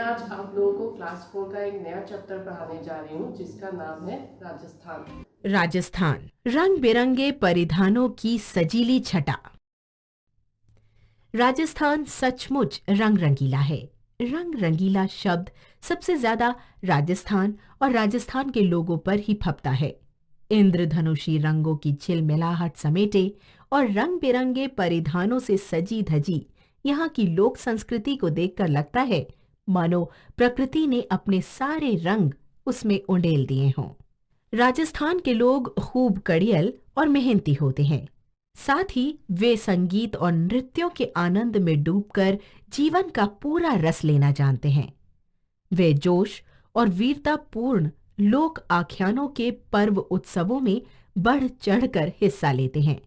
आज आप लोगों को क्लास 4 का एक नया चैप्टर पढ़ाने जा रही हूँ जिसका नाम है राजस्थान। राजस्थान, रंग बिरंगे परिधानों की सजीली छटा। राजस्थान सचमुच रंग रंगीला है। रंग रंगीला शब्द सबसे ज्यादा राजस्थान और राजस्थान के लोगों पर ही फपता है। इंद्रधनुषी रंगों की झिलमिलाहट समेटे और रंग बिरंगे परिधानों से सजी धजी यहाँ की लोक संस्कृति को देखकर लगता है मानो प्रकृति ने अपने सारे रंग उसमें उंडेल दिए हों। राजस्थान के लोग खूब कड़ियल और मेहनती होते हैं। साथ ही वे संगीत और नृत्यों के आनंद में डूबकर जीवन का पूरा रस लेना जानते हैं। वे जोश और वीरतापूर्ण लोक आख्यानों के पर्व उत्सवों में बढ़ चढ़कर हिस्सा लेते हैं।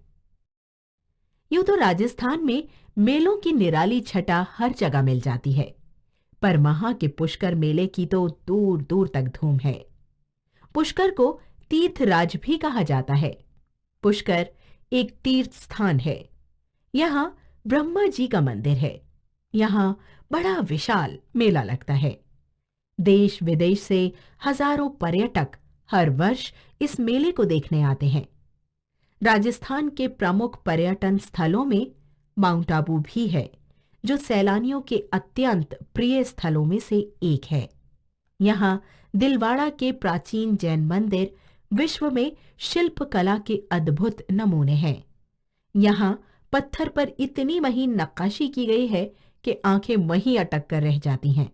यूं तो राजस्थान में मेलों की निराली छटा हर जगह मिल जाती है, पर वहां के पुष्कर मेले की तो दूर दूर तक धूम है। पुष्कर को तीर्थराज भी कहा जाता है। पुष्कर एक तीर्थ स्थान है। यहाँ ब्रह्मा जी का मंदिर है। यहाँ बड़ा विशाल मेला लगता है। देश विदेश से हजारों पर्यटक हर वर्ष इस मेले को देखने आते हैं। राजस्थान के प्रमुख पर्यटन स्थलों में माउंट आबू भी है, जो सैलानियों के अत्यंत प्रिय स्थलों में से एक है। यहाँ दिलवाड़ा के प्राचीन जैन मंदिर विश्व में शिल्पकला के अद्भुत नमूने हैं। यहाँ पत्थर पर इतनी महीन नक्काशी की गई है कि आंखें वहीं अटक कर रह जाती हैं।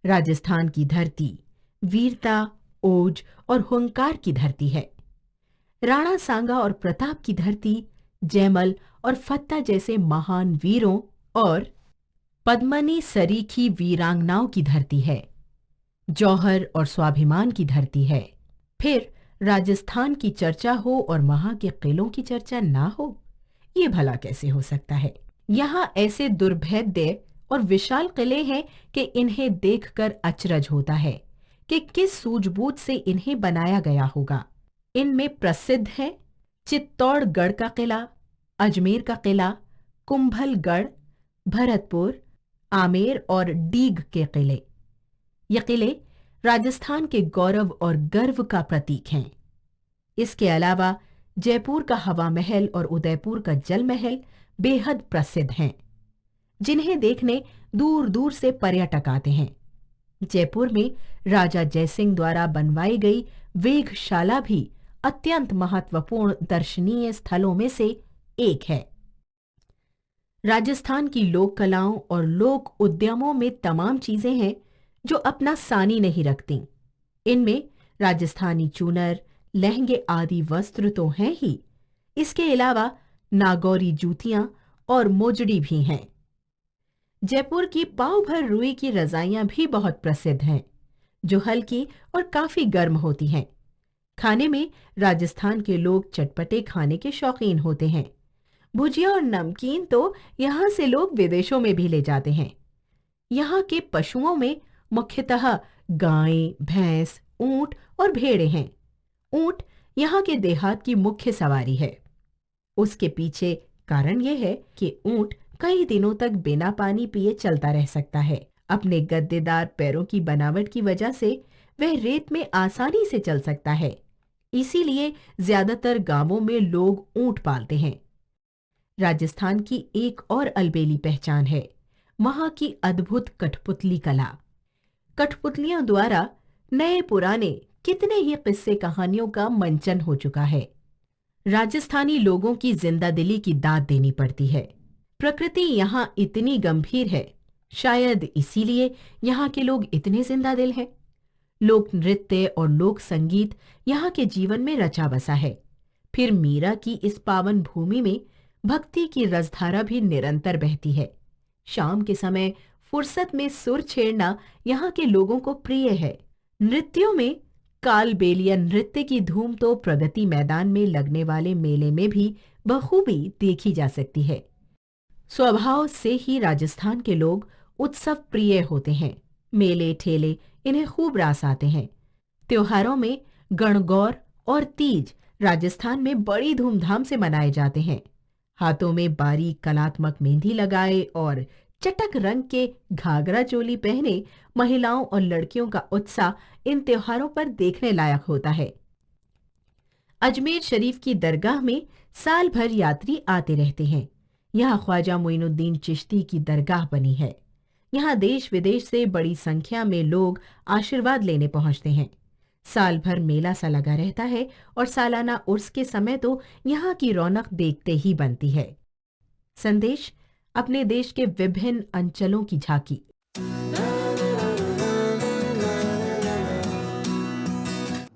राजस्थान की धरती वीरता, ओज और हुंकार की धरती है। राणा सांगा और प्रताप की धरती जयमल और फत्ता जैसे महान वीरों और पद्मनी सरीखी वीरांगनाओं की धरती है। जौहर और स्वाभिमान की धरती है। फिर राजस्थान की चर्चा हो और वहां के किलों की चर्चा ना हो, ये भला कैसे हो सकता है। यहाँ ऐसे दुर्भेद्य और विशाल किले हैं कि इन्हें देखकर अचरज होता है कि किस सूझबूझ से इन्हें बनाया गया होगा। इनमें प्रसिद्ध है चित्तौड़गढ़ का किला, अजमेर का किला, कुंभलगढ़, भरतपुर, आमेर और डीग के किले। ये किले राजस्थान के गौरव और गर्व का प्रतीक हैं। इसके अलावा जयपुर का हवा महल और उदयपुर का जल महल बेहद प्रसिद्ध हैं, जिन्हें देखने दूर दूर से पर्यटक आते हैं। जयपुर में राजा जयसिंह द्वारा बनवाई गई वेधशाला भी अत्यंत महत्वपूर्ण दर्शनीय स्थलों में से एक है। राजस्थान की लोक कलाओं और लोक उद्यमों में तमाम चीजें हैं जो अपना सानी नहीं रखती। इनमें राजस्थानी चूनर, लहंगे आदि वस्त्र तो हैं ही, इसके अलावा नागौरी जूतियां और मोजड़ी भी हैं। जयपुर की पाव भर रुई की रजाइयां भी बहुत प्रसिद्ध हैं, जो हल्की और काफी गर्म होती हैं। खाने में राजस्थान के लोग चटपटे खाने के शौकीन होते हैं। भुजिया और नमकीन तो यहाँ से लोग विदेशों में भी ले जाते हैं। यहाँ के पशुओं में मुख्यतः गाय, भैंस, ऊंट और भेड़ें हैं। ऊंट यहाँ के देहात की मुख्य सवारी है। उसके पीछे कारण यह है कि ऊंट कई दिनों तक बिना पानी पिए चलता रह सकता है। अपने गद्देदार पैरों की बनावट की वजह से वह रेत में आसानी से चल सकता है। इसीलिए ज्यादातर गांवों में लोग ऊंट पालते हैं। राजस्थान की एक और अलबेली पहचान है वहां की अद्भुत कठपुतली कला। कठपुतलियों द्वारा नए पुराने कितने ही किस्से कहानियों का मंचन हो चुका है। राजस्थानी लोगों की जिंदादिली की दाद देनी पड़ती है। प्रकृति यहाँ इतनी गंभीर है, शायद इसीलिए यहाँ के लोग इतने जिंदादिल हैं। लोक नृत्य और लोक संगीत यहाँ के जीवन में रचा बसा है। फिर मीरा की इस पावन भूमि में भक्ति की रसधारा भी निरंतर बहती है। शाम के समय फुर्सत में सुर छेड़ना यहाँ के लोगों को प्रिय है। नृत्यों में कालबेलिया नृत्य की धूम तो प्रगति मैदान में लगने वाले मेले में भी बखूबी देखी जा सकती है। स्वभाव से ही राजस्थान के लोग उत्सव प्रिय होते हैं। मेले ठेले इन्हें खूब रास आते हैं। त्योहारों में गणगौर और तीज राजस्थान में बड़ी धूमधाम से मनाए जाते हैं। हाथों में बारीक कलात्मक मेहंदी लगाए और चटक रंग के घाघरा चोली पहने महिलाओं और लड़कियों का उत्साह इन त्योहारों पर देखने लायक होता है। अजमेर शरीफ की दरगाह में साल भर यात्री आते रहते हैं। यहाँ ख्वाजा मोइनुद्दीन चिश्ती की दरगाह बनी है। यहाँ देश विदेश से बड़ी संख्या में लोग आशीर्वाद लेने पहुंचते हैं। साल भर मेला सा लगा रहता है और सालाना उर्स के समय तो यहाँ की रौनक देखते ही बनती है। संदेश, अपने देश के विभिन्न अंचलों की झांकी।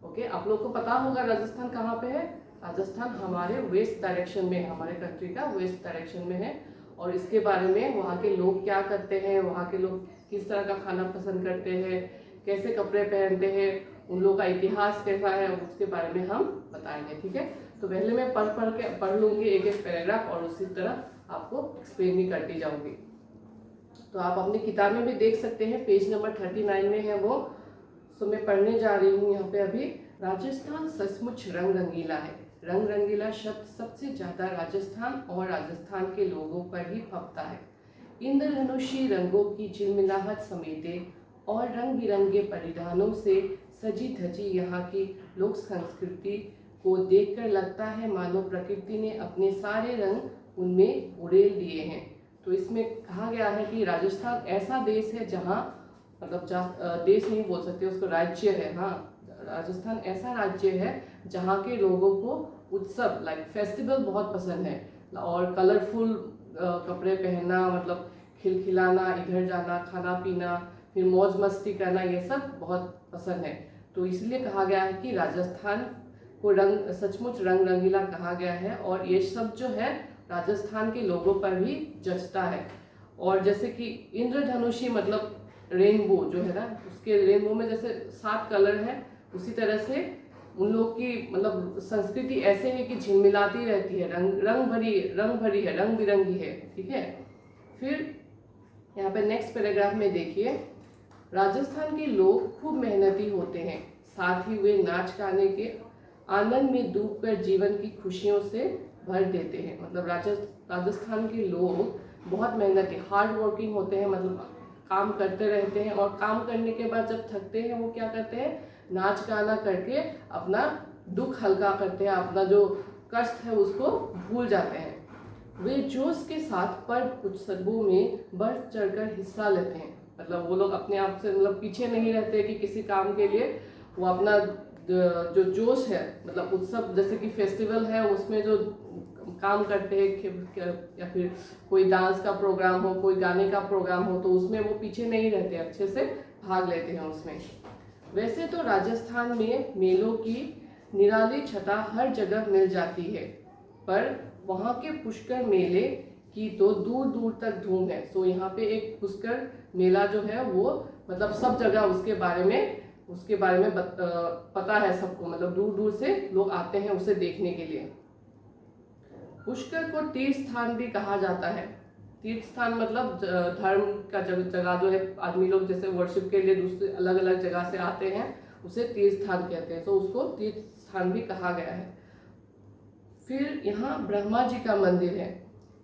ओके, आप लोग को पता होगा राजस्थान कहाँ पे है। राजस्थान हमारे वेस्ट डायरेक्शन में, हमारे कंट्री का वेस्ट डायरेक्शन में है। और इसके बारे में वहाँ के लोग क्या करते हैं, वहाँ के लोग किस तरह का खाना पसंद करते हैं, कैसे कपड़े पहनते हैं, उन लोगों का इतिहास कैसा है, उसके बारे में हम बताएंगे। ठीक है, तो पहले मैं पढ़ लूँगी एक एक पैराग्राफ और उसी तरह आपको एक्सप्लेन भी करती जाऊँगी। तो आप अपनी किताब में भी देख सकते हैं, पेज नंबर 39 में है वो। सो मैं पढ़ने जा रही हूँ यहाँ पे अभी। राजस्थान सचमुच रंग रंगीला है। रंग रंगीला शब्द सबसे ज़्यादा राजस्थान और राजस्थान के लोगों पर ही फपता है। इंद्रधनुषी रंगों की झिलमिलाहट समेटे और रंग बिरंगे परिधानों से सजी धजी यहाँ की लोक संस्कृति को देखकर लगता है मानो प्रकृति ने अपने सारे रंग उनमें उड़ेल दिए हैं। तो इसमें कहा गया है कि राजस्थान ऐसा देश है जहाँ, मतलब देश नहीं बोल सकते उसको, राज्य है। हाँ, राजस्थान ऐसा राज्य है जहाँ के लोगों को उत्सव लाइक फेस्टिवल बहुत पसंद है और कलरफुल कपड़े पहनना, मतलब खिलखिलाना, इधर जाना, खाना पीना, फिर मौज मस्ती करना, ये सब बहुत पसंद है। तो इसलिए कहा गया है कि राजस्थान को सचमुच रंग रंगीला कहा गया है। और ये सब जो है राजस्थान के लोगों पर भी जचता है। और जैसे कि इंद्रधनुषी मतलब रेनबो जो है ना, उसके रेनबो में जैसे 7 कलर है, उसी तरह से उन लोग की मतलब संस्कृति ऐसे है कि झिलमिलाती रहती है, रंग भरी है, रंग बिरंगी है। ठीक है, फिर यहाँ पे नेक्स्ट पैराग्राफ में देखिए, राजस्थान के लोग खूब मेहनती होते हैं, साथ ही वे नाच गाने के आनंद में डूबकर जीवन की खुशियों से भर देते हैं। मतलब राजस्थान के लोग बहुत मेहनती, हार्ड वर्किंग होते हैं, मतलब काम करते रहते हैं और काम करने के बाद जब थकते हैं वो क्या करते हैं, नाच गाना करके अपना दुख हल्का करते हैं, अपना जो कष्ट है उसको भूल जाते हैं। वे जोश के साथ पर्व उत्सवों में बढ़ चढ़कर हिस्सा लेते हैं। मतलब वो लोग अपने आप से मतलब पीछे नहीं रहते कि किसी काम के लिए, वो अपना जो जोश है, मतलब उत्सव जैसे कि फेस्टिवल है उसमें जो काम करते हैं, या फिर कोई डांस का प्रोग्राम हो, कोई गाने का प्रोग्राम हो, तो उसमें वो पीछे नहीं रहते, अच्छे से भाग लेते हैं उसमें। वैसे तो राजस्थान में मेलों की निराली छटा हर जगह मिल जाती है, पर वहाँ के पुष्कर मेले की तो दूर दूर तक धूम है। सो यहाँ पे एक पुष्कर मेला जो है वो मतलब सब जगह उसके बारे में पता है सबको, मतलब दूर दूर से लोग आते हैं उसे देखने के लिए। पुष्कर को तीर्थ स्थान भी कहा जाता है। तीर्थ स्थान मतलब धर्म का जगह जो है, आदमी लोग जैसे वर्शिप के लिए दूसरे अलग अलग जगह से आते हैं, उसे तीर्थ स्थान कहते हैं। तो उसको तीर्थ स्थान भी कहा गया है। फिर यहाँ ब्रह्मा जी का मंदिर है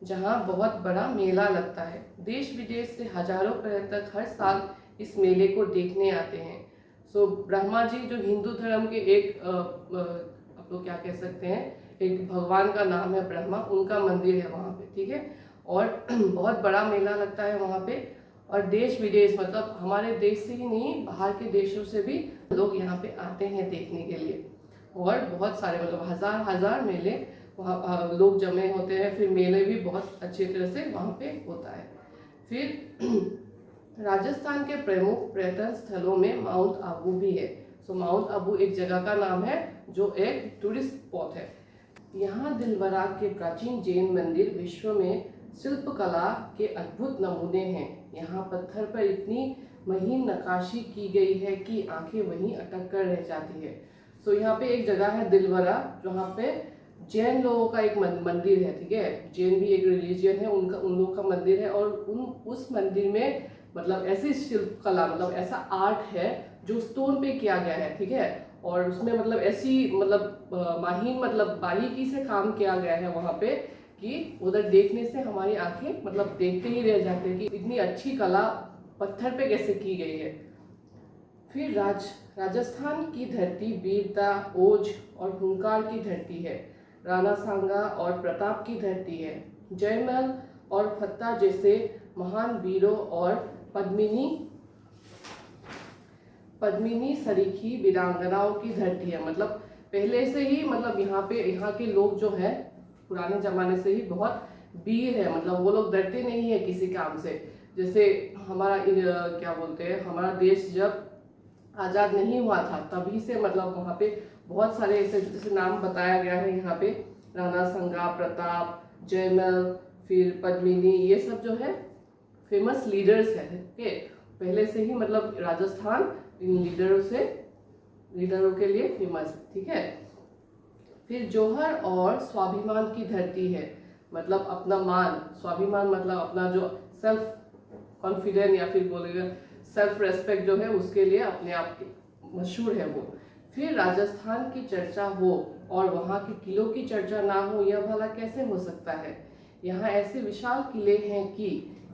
जहाँ बहुत बड़ा मेला लगता है। देश विदेश से हजारों पर्यटक हर साल इस मेले को देखने आते हैं। सो ब्रह्मा जी जो हिंदू धर्म के एक आप लोग क्या कह सकते हैं, एक भगवान का नाम है ब्रह्मा, उनका मंदिर है वहाँ पे। ठीक है, और बहुत बड़ा मेला लगता है वहाँ पे। और देश विदेश मतलब हमारे देश से ही नहीं, बाहर के देशों से भी लोग यहाँ पे आते हैं देखने के लिए। और बहुत सारे मतलब हजार मेले वहाँ लोग जमे होते हैं। फिर मेले भी बहुत अच्छी तरह से वहाँ पे होता है। फिर राजस्थान के प्रमुख पर्यटन स्थलों में माउंट आबू भी है। सो माउंट आबू एक जगह का नाम है जो एक टूरिस्ट स्पॉट है। यहाँ दिलवरा के प्राचीन जैन मंदिर विश्व में शिल्पकला के अद्भुत नमूने हैं। यहाँ पत्थर पर इतनी महीन नक्काशी की गई है कि आंखें वहीं अटक कर रह जाती है। सो यहाँ पे एक जगह है दिलवरा, जहाँ पे जैन लोगों का एक मंदिर है। ठीक है, जैन भी एक रिलीजियन है, उन लोगों का मंदिर है। और उस मंदिर में मतलब ऐसी शिल्पकला, मतलब ऐसा आर्ट है जो स्टोन पे किया गया है। ठीक है, और उसमें मतलब ऐसी मतलब माहिन मतलब बारीकी से काम किया गया है वहाँ पे कि उधर देखने से हमारी आंखें मतलब देखते ही रह जाते हैं कि इतनी अच्छी कला पत्थर पे कैसे की गई है। फिर राजस्थान की धरती वीरता, ओज और हुंकार की धरती है। राणा सांगा और प्रताप की धरती है। जयमल और फत्ता जैसे महान वीरों और पद्मिनी सरीखी वीरांगनाओं की धरती है। मतलब पहले से ही मतलब यहाँ के लोग जो है पुराने जमाने से ही बहुत वीर है। मतलब वो लोग डरते नहीं है किसी काम से। जैसे हमारा क्या बोलते हैं, हमारा देश जब आज़ाद नहीं हुआ था तभी से मतलब वहाँ पे बहुत सारे ऐसे जैसे नाम बताया गया है यहाँ पे, राणा सांगा, प्रताप, जयमल, फिर पद्मिनी, ये सब जो है फेमस लीडर्स है। ओके, पहले से ही मतलब राजस्थान इन लीडरों के लिए फेमस है। ठीक है। फिर जौहर और स्वाभिमान की धरती है। मतलब अपना मान, स्वाभिमान मतलब अपना जो सेल्फ कॉन्फिडेंस या फिर बोलेगा सेल्फ रेस्पेक्ट जो है उसके लिए अपने आप मशहूर है वो। फिर राजस्थान की चर्चा हो और वहाँ के किलों की चर्चा ना हो, यह भला कैसे हो सकता है। यहाँ ऐसे विशाल किले हैं कि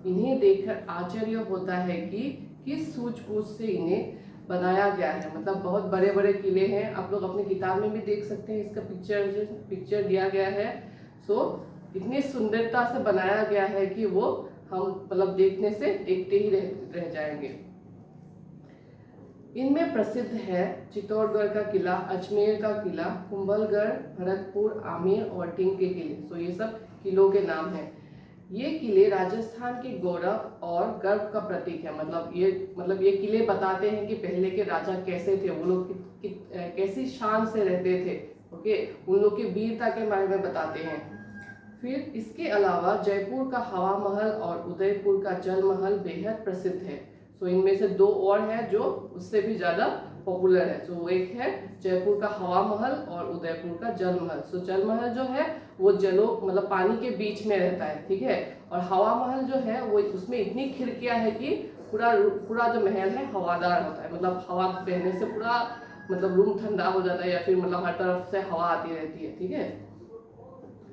इन्हें देखकर आश्चर्य होता है कि किस सूझबूझ से इन्हें बनाया गया है। मतलब बहुत बड़े बड़े किले हैं, आप लोग अपनी किताब में भी देख सकते हैं, इसका पिक्चर दिया गया है। सो इतनी सुंदरता से बनाया गया है कि वो हम मतलब देखते ही रह जाएंगे। इनमें प्रसिद्ध है चित्तौड़गढ़ का किला, अजमेर का किला, कुंभलगढ़, भरतपुर, आमेर और टिंग के किले। तो ये सब किलों के नाम हैं। ये किले राजस्थान के गौरव और गर्व का प्रतीक है। मतलब ये किले बताते हैं कि पहले के राजा कैसे थे, वो लोग कैसी शान से रहते थे। ओके, उन लोग की वीरता के बारे में बताते हैं। फिर इसके अलावा जयपुर का हवा महल और उदयपुर का जल महल बेहद प्रसिद्ध है। सो इनमें से दो और है जो उससे भी ज़्यादा पॉपुलर है। सो एक है जयपुर का हवा महल और उदयपुर का जल महल। सो जल महल जो है वो मतलब पानी के बीच में रहता है। ठीक है। और हवा महल जो है वो उसमें इतनी खिड़कियां है कि पूरा जो महल है हवादार होता है। मतलब हवा बहने से पूरा मतलब रूम ठंडा हो जाता है या फिर मतलब हर तरफ से हवा आती रहती है। ठीक है।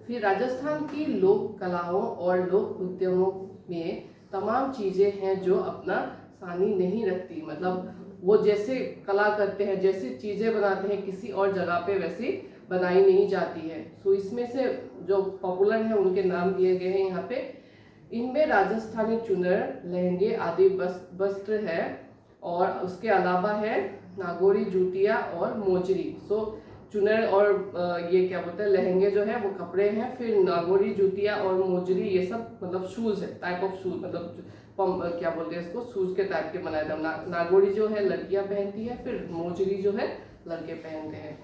फिर राजस्थान की लोक कलाओं और लोक उद्यमों में तमाम चीज़ें हैं जो अपना सानी नहीं रखती। मतलब वो जैसे कला करते हैं, जैसी चीज़ें बनाते हैं, किसी और जगह पे वैसी बनाई नहीं जाती है। सो इसमें से जो पॉपुलर है उनके नाम दिए गए हैं यहाँ पे। इनमें राजस्थानी चुनर, लहंगे आदि वस्त्र है और उसके अलावा है नागौरी जूतिया और मोजरी। सो चुनर और ये क्या बोलते हैं लहंगे जो है वो कपड़े हैं। फिर नागौरी जूतिया और मोजरी ये सब मतलब शूज़ है, टाइप ऑफ शूज, मतलब क्या बोलते हैं इसको, शूज के टाइप के बनाए थे। नागौरी जो है लड़कियां पहनती है, फिर मोजरी जो है लड़के पहनते हैं।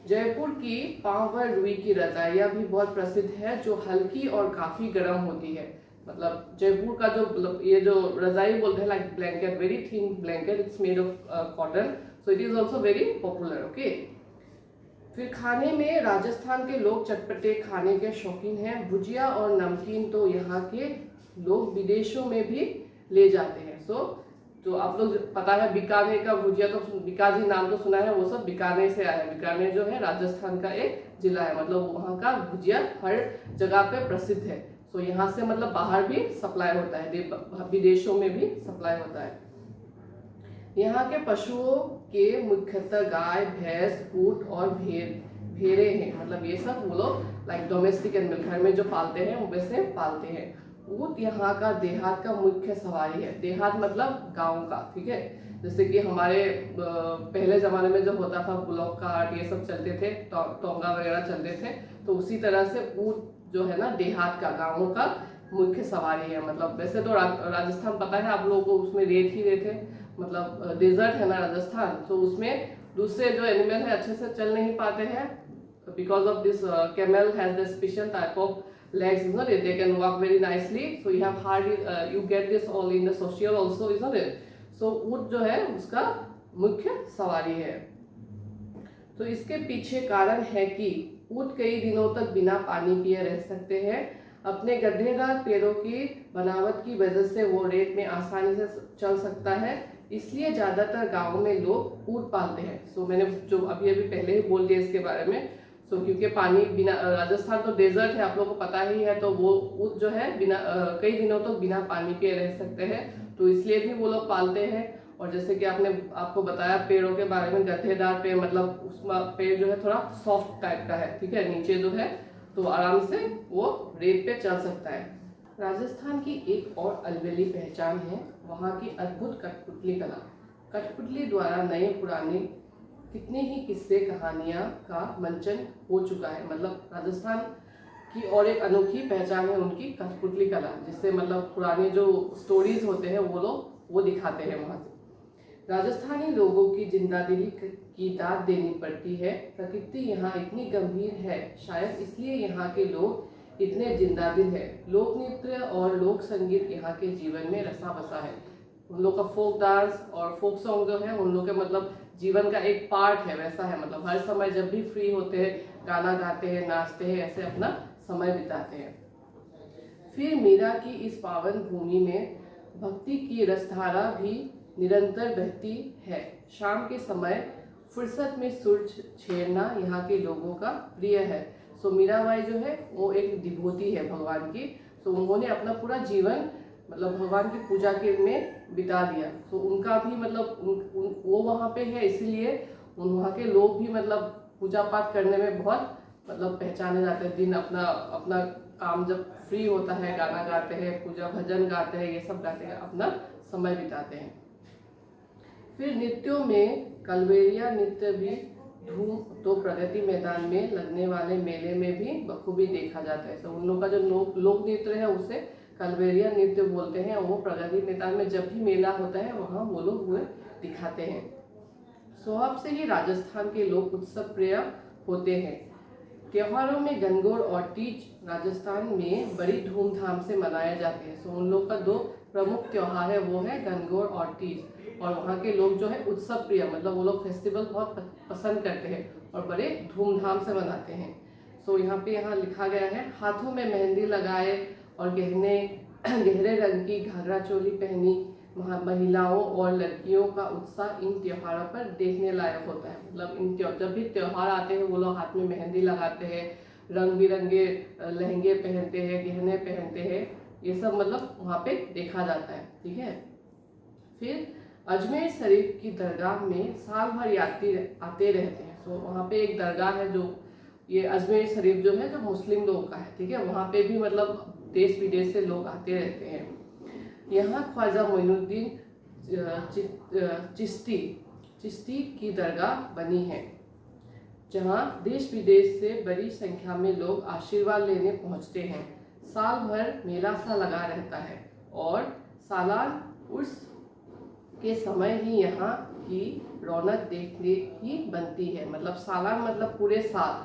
जयपुर की पाँव रुई की रजाइयाँ भी बहुत प्रसिद्ध है जो हल्की और काफ़ी गर्म होती है। मतलब जयपुर का जो मतलब ये जो रजाई बोलते हैं like blanket, very thin blanket, it's made of cotton, so it is also very popular. Okay. फिर खाने में राजस्थान के लोग चटपटे खाने के शौकीन हैं। भुजिया और नमकीन तो यहाँ के लोग विदेशों में भी ले जाते हैं। तो आप लोग पता है बीकानेर का भुजिया, तो बीकाजी नाम तो सुना है, वो सब बीकानेर से आया है। बीकानेर जो है राजस्थान का एक जिला है। मतलब वहाँ का भुजिया हर जगह पे प्रसिद्ध है। सो यहाँ से मतलब बाहर भी सप्लाई होता है, विदेशों में भी सप्लाई होता है। यहाँ के पशुओं के मुख्यतः गाय, भैंस, ऊंट और भेड़े हैं। मतलब ये सब वो लोग लाइक डोमेस्टिक एनिमल, घर में जो पालते हैं वो वैसे पालते हैं। ऊंट यहाँ का देहात का मुख्य सवारी है। देहात मतलब गांव का। ठीक है। जैसे कि हमारे पहले ज़माने में जो होता था बुलॉक कार्ट ये सब चलते थे, टोंगा वगैरह चलते थे, तो उसी तरह से ऊंट जो है ना देहात का, गाँवों का मुख्य सवारी है। मतलब वैसे तो राजस्थान पता है आप लोगों को, उसमें रेत ही रेत है, मतलब डेजर्ट है ना राजस्थान, तो उसमें दूसरे जो एनिमल है अच्छे से चल नहीं पाते हैं because of this camel has the special type of legs, isn't it? They can walk very nicely, so you have hardly you get this all in the social also, isn't it? So ऊंट जो है उसका मुख्य सवारी है। तो इसके पीछे कारण है कि ऊंट कई दिनों तक बिना पानी पिए रह सकते हैं। अपने गड्ढेदार पैरों की बनावट की वजह से वो रेत में आसानी से चल सकता है, इसलिए ज़्यादातर गाँवों में लोग ऊंट पालते हैं। सो मैंने जो अभी पहले ही बोल दिया इसके बारे में। क्योंकि पानी बिना, राजस्थान तो डेजर्ट है, आप लोगों को पता ही है, तो वो ऊँट जो है बिना कई दिनों तक बिना पानी पिए रह सकते हैं, तो इसलिए भी वो लोग पालते हैं। और जैसे कि आपको बताया पेड़ों के बारे में, गठेदार पेड़, मतलब उसमें पेड़ जो है थोड़ा सॉफ्ट टाइप का है, ठीक है, नीचे जो है तो आराम से वो रेत पे चल सकता है। राजस्थान की एक और अलबेली पहचान है वहाँ की अद्भुत कठपुतली कला। कठपुतली द्वारा नए पुराने कितने ही किस्से कहानियाँ का मंचन हो चुका है। मतलब राजस्थान की और एक अनोखी पहचान है उनकी कठपुतली कला, जिससे मतलब पुराने जो स्टोरीज होते हैं वो लोग वो दिखाते हैं वहाँ से। राजस्थानी लोगों की जिंदादिली की दाद देनी पड़ती है। प्रकृति यहाँ इतनी गंभीर है, शायद इसलिए यहाँ के लोग इतने जिंदादिल है। लोक नृत्य और लोक संगीत यहाँ के जीवन में रसा बसा है। उन लोग का फोक डांस और फोक सॉन्ग जो है उन लोग के मतलब जीवन का एक पार्ट है, वैसा है। मतलब हर समय जब भी फ्री होते हैं गाना गाते हैं, नाचते हैं, ऐसे अपना समय बिताते हैं। फिर मीरा की इस पावन भूमि में भक्ति की रसधारा भी निरंतर बहती है। शाम के समय फुर्सत में सुर छेड़ना यहाँ के लोगों का प्रिय है। सो मीराबाई जो है वो एक डिवोटी है भगवान की। सो उन्होंने अपना पूरा जीवन मतलब भगवान की पूजा के में बिता दिया। तो उनका भी मतलब वो वहाँ पे है, इसीलिए वहाँ के लोग भी मतलब पूजा पाठ करने में बहुत मतलब पहचाने जाते हैं। दिन अपना काम जब फ्री होता है गाना गाते हैं, पूजा भजन गाते हैं, ये सब गाते हैं, अपना समय बिताते हैं। फिर नृत्यों में कलवेरिया नृत्य भी धूम तो प्रगति मैदान में लगने वाले मेले में भी बखूबी देखा जाता है। तो उन लोग का जो लोक नृत्य है उसे कलवेरिया नृत्य बोलते हैं। वो प्रगति मैदान में जब भी मेला होता है वहाँ वो लोग हुए दिखाते हैं। स्वभाव से ही राजस्थान के लोग उत्सव प्रिय होते हैं। त्योहारों में गणगौर और तीज राजस्थान में बड़ी धूमधाम से मनाए जाते हैं। सो उन लोग का दो प्रमुख त्योहार है, वो है गणगौर और तीज। और वहाँ के लोग जो है उत्सव प्रिय, मतलब वो लोग फेस्टिवल बहुत पसंद करते हैं और बड़े धूमधाम से मनाते हैं। सो यहाँ लिखा गया है, हाथों में मेहंदी लगाए और गहरे रंग की घाघरा चोली पहनी महिलाओं और लड़कियों का उत्साह इन त्योहारों पर देखने लायक होता है। मतलब जब भी त्योहार आते हैं वो लोग हाथ में मेहंदी लगाते हैं, रंग बिरंगे लहंगे पहनते हैं, गहने पहनते हैं, ये सब मतलब वहाँ पे देखा जाता है, ठीक है। फिर अजमेर शरीफ की दरगाह में साल भर यात्री आते रहते हैं। तो वहाँ पे एक दरगाह है, जो ये अजमेर शरीफ जो है जो मुस्लिम लोग का है, ठीक है। वहाँ पे भी मतलब देश विदेश से लोग आते रहते हैं। यहाँ ख्वाजा मोइनुद्दीन चिश्ती की दरगाह बनी है, जहाँ देश विदेश से बड़ी संख्या में लोग आशीर्वाद लेने पहुँचते हैं। साल भर मेला सा लगा रहता है और सालान उर्स के समय ही यहाँ की रौनक देखने की बनती है। मतलब सालान मतलब पूरे साल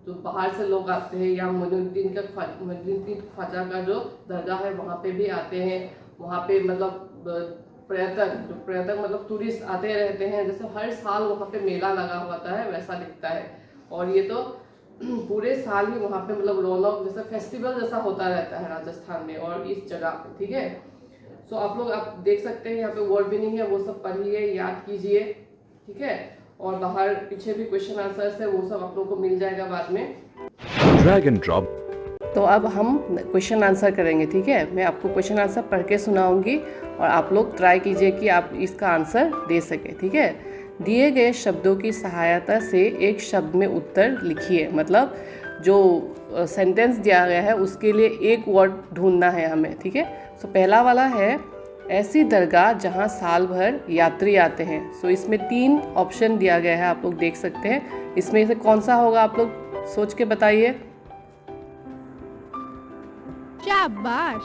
जो बाहर से लोग आते हैं, या मोइनुद्दीन ख्वाजा का जो दरगाह है वहाँ पे भी आते हैं। वहाँ पे मतलब पर्यटक मतलब टूरिस्ट आते रहते हैं। जैसे हर साल वहाँ पे मेला लगा होता है वैसा दिखता है। और ये तो पूरे साल ही वहाँ पे मतलब रौनक जैसा फेस्टिवल जैसा होता रहता है राजस्थान में और इस जगह पे, ठीक है। सो आप देख सकते हैं यहाँ पे वर्ड मीनिंग है, वो सब पढ़िए, याद कीजिए, ठीक है। और बाहर पीछे भी क्वेश्चन आंसर्स है, वो सब आप लोगों को मिल जाएगा बाद में। Drag and drop. तो अब हम क्वेश्चन आंसर करेंगे, ठीक है। मैं आपको क्वेश्चन आंसर पढ़ के सुनाऊंगी और आप लोग ट्राई कीजिए कि आप इसका आंसर दे सके, ठीक है। दिए गए शब्दों की सहायता से एक शब्द में उत्तर लिखिए। मतलब जो सेंटेंस दिया गया है उसके लिए एक वर्ड ढूंढना है हमें, ठीक है। सो पहला वाला है ऐसी दरगाह जहां साल भर यात्री आते हैं। सो इसमें 3 ऑप्शन दिया गया है, आप लोग देख सकते हैं। इसमें से कौन सा होगा आप लोग सोच के बताइए। शाबाश।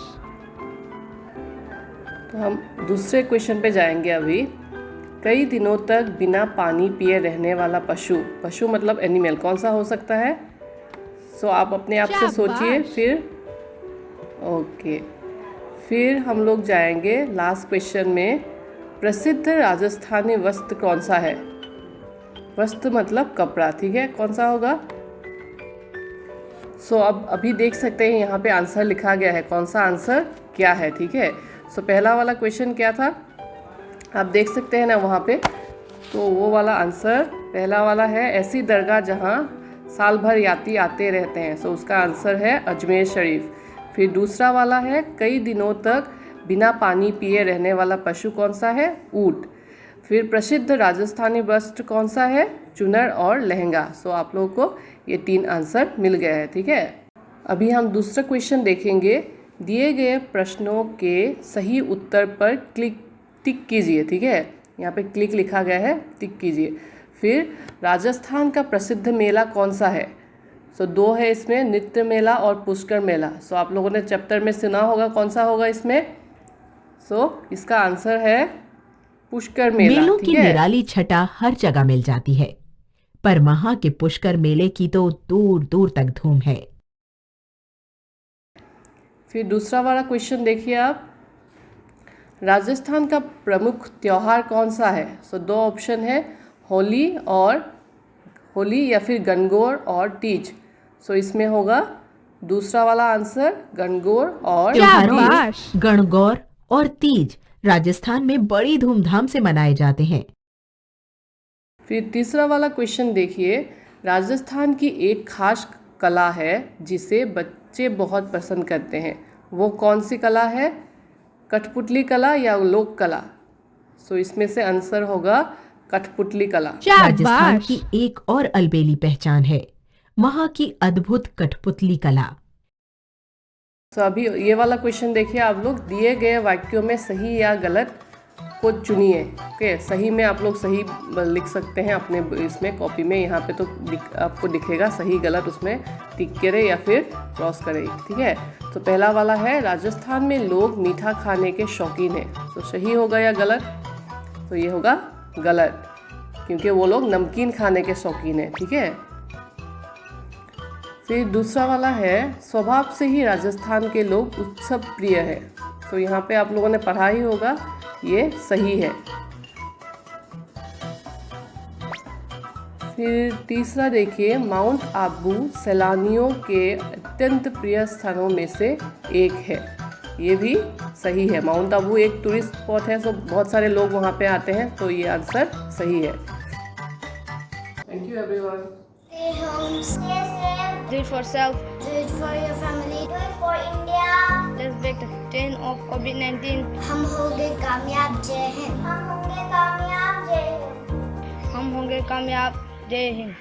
तो हम दूसरे क्वेश्चन पे जाएंगे अभी। कई दिनों तक बिना पानी पिए रहने वाला पशु मतलब एनिमल कौन सा हो सकता है। सो आप अपने आप से सोचिए। फिर ओके, फिर हम लोग जाएंगे लास्ट क्वेश्चन में। प्रसिद्ध राजस्थानी वस्त्र कौन सा है। वस्त्र मतलब कपड़ा, ठीक है, कौन सा होगा। सो अब अभी देख सकते हैं यहाँ पे आंसर लिखा गया है, कौन सा आंसर क्या है, ठीक है। सो पहला वाला क्वेश्चन क्या था आप देख सकते हैं ना वहाँ पे। तो वो वाला आंसर पहला वाला है ऐसी दरगाह जहाँ साल भर यात्री आते रहते हैं, सो उसका आंसर है अजमेर शरीफ। फिर दूसरा वाला है कई दिनों तक बिना पानी पिए रहने वाला पशु कौन सा है? ऊंट। फिर प्रसिद्ध राजस्थानी वस्त्र कौन सा है? चुनर और लहंगा। सो आप लोगों को ये 3 आंसर मिल गए हैं, ठीक है। अभी हम दूसरा क्वेश्चन देखेंगे। दिए गए प्रश्नों के सही उत्तर पर टिक कीजिए, ठीक है। यहाँ पे क्लिक लिखा गया है, टिक कीजिए। फिर राजस्थान का प्रसिद्ध मेला कौन सा है? सो 2 है इसमें, नृत्य मेला और पुष्कर मेला। सो आप लोगों ने चैप्टर में सुना होगा, कौन सा होगा इसमें? सो इसका आंसर है पुष्कर मेला, मेलों ठीक की है। निराली छटा हर जगह मिल जाती है, पर वहां के पुष्कर मेले की तो दूर दूर तक धूम है। फिर दूसरा वाला क्वेश्चन देखिए आप। राजस्थान का प्रमुख त्योहार कौन सा है? सो 2 ऑप्शन है, होली या फिर गणगौर और तीज। सो इसमें होगा दूसरा वाला आंसर, गणगौर और त्योहारों में शाबाश। गणगौर और तीज राजस्थान में बड़ी धूमधाम से मनाए जाते हैं। फिर तीसरा वाला क्वेश्चन देखिए। राजस्थान की एक खास कला है जिसे बच्चे बहुत पसंद करते हैं, वो कौन सी कला है? कठपुतली कला या लोक कला? सो इसमें से आंसर होगा कठपुतली कला। राजस्थान शाबाश। की एक और अलबेली पहचान है, वहां की अद्भुत कठपुतली कला। तो अभी ये वाला क्वेश्चन देखिए आप लोग। दिए गए वाक्यों में सही या गलत को चुनिए। ओके, सही में आप लोग सही लिख सकते हैं अपने इसमें कॉपी में। यहाँ पे तो आपको दिखेगा सही गलत, उसमें टिक करें या फिर क्रॉस करें, ठीक है। तो पहला वाला है, राजस्थान में लोग मीठा खाने के शौकीन हैं। तो सही होगा या गलत? तो ये होगा गलत, क्योंकि वो लोग नमकीन खाने के शौकीन हैं, ठीक है। फिर दूसरा वाला है, स्वभाव से ही राजस्थान के लोग उत्सव प्रिय है। तो यहाँ पे आप लोगों ने पढ़ा ही होगा, ये सही है। फिर तीसरा देखिए, माउंट आबू सैलानियों के अत्यंत प्रिय स्थानों में से एक है। ये भी सही है। माउंट आबू एक टूरिस्ट स्पॉट है, तो बहुत सारे लोग वहाँ पे आते हैं, तो ये आंसर सही है। Thank you everyone. Stay home, stay safe, Do it for self. do it for your family, do it for India. Let's break the chain of COVID-19. हम होंगे कामयाब, जय हिंद। हम होंगे कामयाब, जय हिंद। हम होंगे कामयाब। जय हिंद।